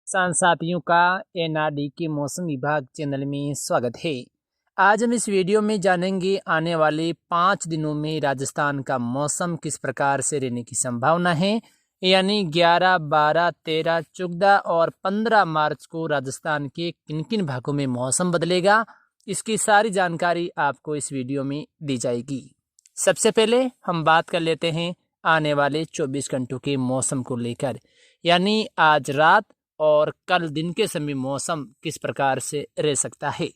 किसान साथियों का एनआरडी के मौसम विभाग चैनल में स्वागत है। आज हम इस वीडियो में जानेंगे आने वाले 5 दिनों में राजस्थान का मौसम किस प्रकार से रहने की संभावना है, यानी 11, 12, 13, 14 और 15 मार्च को राजस्थान के किन किन भागों में मौसम बदलेगा। इसकी सारी जानकारी आपको इस वीडियो में दी जाएगी। सबसे पहले हम बात कर लेते हैं आने वाले 24 घंटों के मौसम को लेकर, यानी आज रात और कल दिन के समय मौसम किस प्रकार से रह सकता है।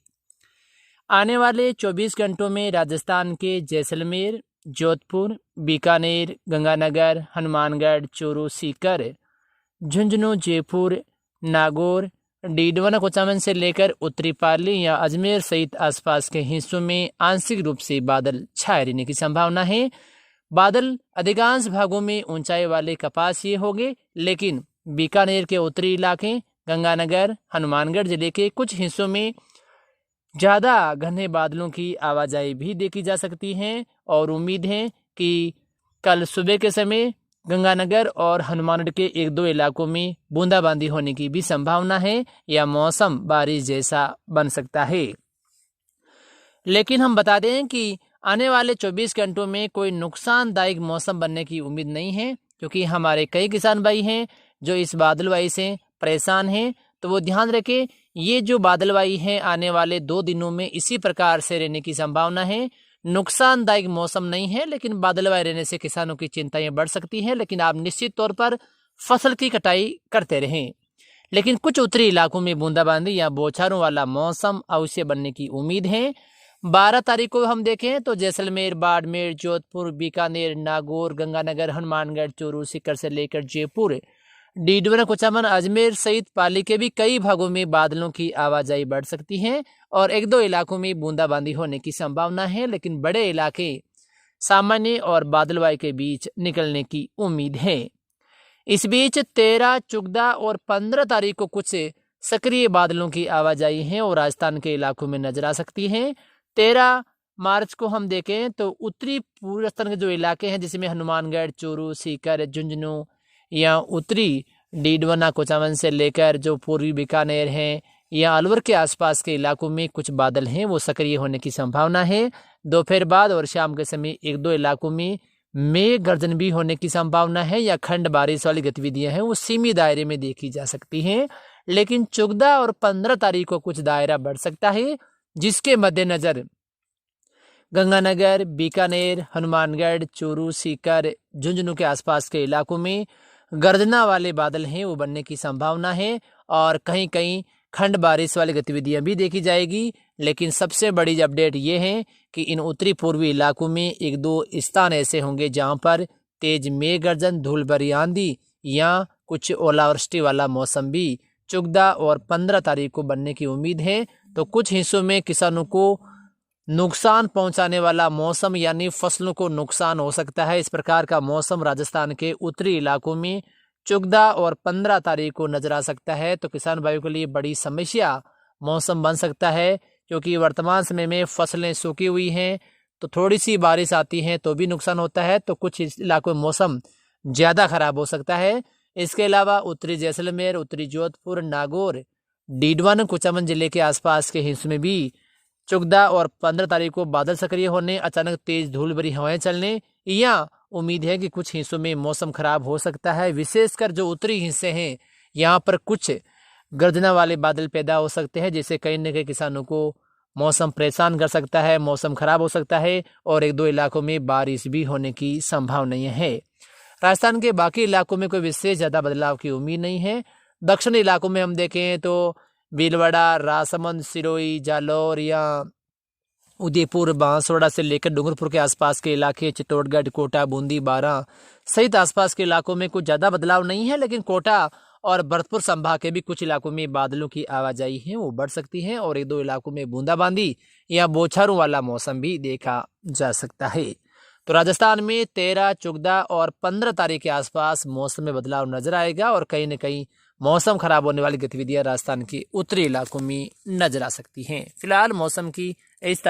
आने वाले 24 घंटों में राजस्थान के जैसलमेर, जोधपुर, बीकानेर, गंगानगर, हनुमानगढ़, चूरू, सीकर, झुंझुनू, जयपुर, नागौर, डीडवाना, कुचामन से लेकर उत्तरी पाली या अजमेर सहित आसपास के हिस्सों में आंशिक रूप से बादल छाए रहने की संभावना है। बादल अधिकांश भागों में ऊंचाई वाले कपास ये होंगे, लेकिन बीकानेर के उत्तरी इलाके, गंगानगर, हनुमानगढ़ जिले के कुछ हिस्सों में ज़्यादा घने बादलों की आवाजाही भी देखी जा सकती है और उम्मीद है कि कल सुबह के समय गंगानगर और हनुमानगढ़ के 1-2 इलाकों में बूंदाबांदी होने की भी संभावना है या मौसम बारिश जैसा बन सकता है। लेकिन हम बता दें कि आने वाले 24 घंटों में कोई नुकसानदायक मौसम बनने की उम्मीद नहीं है, क्योंकि हमारे कई किसान भाई हैं जो इस बादलवाई से परेशान हैं। तो वो ध्यान रखें, ये जो बादलवाई है आने वाले 2 दिनों में इसी प्रकार से रहने की संभावना है। नुकसानदायक मौसम नहीं है, लेकिन बादलवाई रहने से किसानों की चिंताएं बढ़ सकती हैं। लेकिन आप निश्चित तौर पर फसल की कटाई करते रहें। लेकिन कुछ उत्तरी इलाकों में बूंदाबांदी या बौछारों वाला मौसम अवश्य बनने की उम्मीद है। 12 तारीख को हम देखें तो जैसलमेर, बाड़मेर, जोधपुर, बीकानेर, नागौर, गंगानगर, हनुमानगढ़, चूरू, सीकर से लेकर जयपुर, डीडवाना, कुचामन, अजमेर सहित पाली के भी कई भागों में बादलों की आवाजाही बढ़ सकती है और 1-2 इलाकों में बूंदाबांदी होने की संभावना है। लेकिन बड़े इलाके सामान्य और बादलवाई के बीच निकलने की उम्मीद है। इस बीच 13, 14 और 15 तारीख को कुछ सक्रिय बादलों की आवाजाही है और राजस्थान के इलाकों में नजर आ सकती है। 13 मार्च को हम देखें तो उत्तरी पूर्व राजस्थान के जो इलाके हैं, जिसमें हनुमानगढ़, चूरू, सीकर, झुंझुनू या उत्तरी डीडवाना, कुचामन से लेकर जो पूर्वी बीकानेर हैं या अलवर के आसपास के इलाकों में कुछ बादल हैं, वो सक्रिय होने की संभावना है। दोपहर बाद और शाम के समय 1-2 इलाकों में मेघ गर्जन भी होने की संभावना है या खंड बारिश वाली गतिविधियां हैं वो सीमित दायरे में देखी जा सकती हैं। लेकिन 14 और 15 तारीख को कुछ दायरा बढ़ सकता है, जिसके मद्देनजर गंगानगर, बीकानेर, हनुमानगढ़, चूरू, सीकर, झुंझुनू के आसपास के इलाकों में गर्जना वाले बादल हैं वो बनने की संभावना है और कहीं कहीं खंड बारिश वाली गतिविधियां भी देखी जाएगी। लेकिन सबसे बड़ी अपडेट ये है कि इन उत्तरी पूर्वी इलाकों में 1-2 स्थान ऐसे होंगे जहां पर तेज मेघ गर्जन, धूल भरी आंधी या कुछ ओलावृष्टि वाला मौसम भी 14 और 15 तारीख को बनने की उम्मीद है। तो कुछ हिस्सों में किसानों को नुकसान पहुंचाने वाला मौसम, यानी फसलों को नुकसान हो सकता है। इस प्रकार का मौसम राजस्थान के उत्तरी इलाकों में 14 और 15 तारीख को नजर आ सकता है। तो किसान भाइयों के लिए बड़ी समस्या मौसम बन सकता है, क्योंकि वर्तमान समय में फसलें सूखी हुई हैं, तो थोड़ी सी बारिश आती है तो भी नुकसान होता है, तो कुछ इलाकों में मौसम ज़्यादा खराब हो सकता है। इसके अलावा उत्तरी जैसलमेर, उत्तरी जोधपुर, नागौर, डीडवाना, कुचामन जिले के आसपास के हिस्सों में भी 14 और 15 तारीख को बादल सक्रिय होने, अचानक तेज धूल भरी हवाएं चलने या उम्मीद है कि कुछ हिस्सों में मौसम खराब हो सकता है। विशेषकर जो उत्तरी हिस्से हैं यहाँ पर कुछ गर्जना वाले बादल पैदा हो सकते हैं, जिससे कहीं न कहीं किसानों को मौसम परेशान कर सकता है, मौसम खराब हो सकता है और 1-2 इलाकों में बारिश भी होने की संभावनाएं है। राजस्थान के बाकी इलाकों में कोई विशेष ज़्यादा बदलाव की उम्मीद नहीं है। दक्षिणी इलाकों में हम देखें तो भीलवाड़ा, राजसमंद, सिरोही, जालौर या उदयपुर, बांसवाड़ा से लेकर डूंगरपुर के आसपास के इलाके, चित्तौड़गढ़, कोटा, बूंदी, बारां सहित आसपास के इलाकों में कुछ ज़्यादा बदलाव नहीं है। लेकिन कोटा और भरतपुर संभाग के भी कुछ इलाकों में बादलों की आवाजाही है वो बढ़ सकती है और 1-2 इलाकों में बूंदाबांदी या बौछारों वाला मौसम भी देखा जा सकता है। तो राजस्थान में 13, 14 और 15 तारीख के आसपास मौसम में बदलाव नजर आएगा और कहीं न कहीं मौसम खराब होने वाली गतिविधियां राजस्थान के उत्तरी इलाकों में नजर आ सकती हैं। फिलहाल मौसम की इस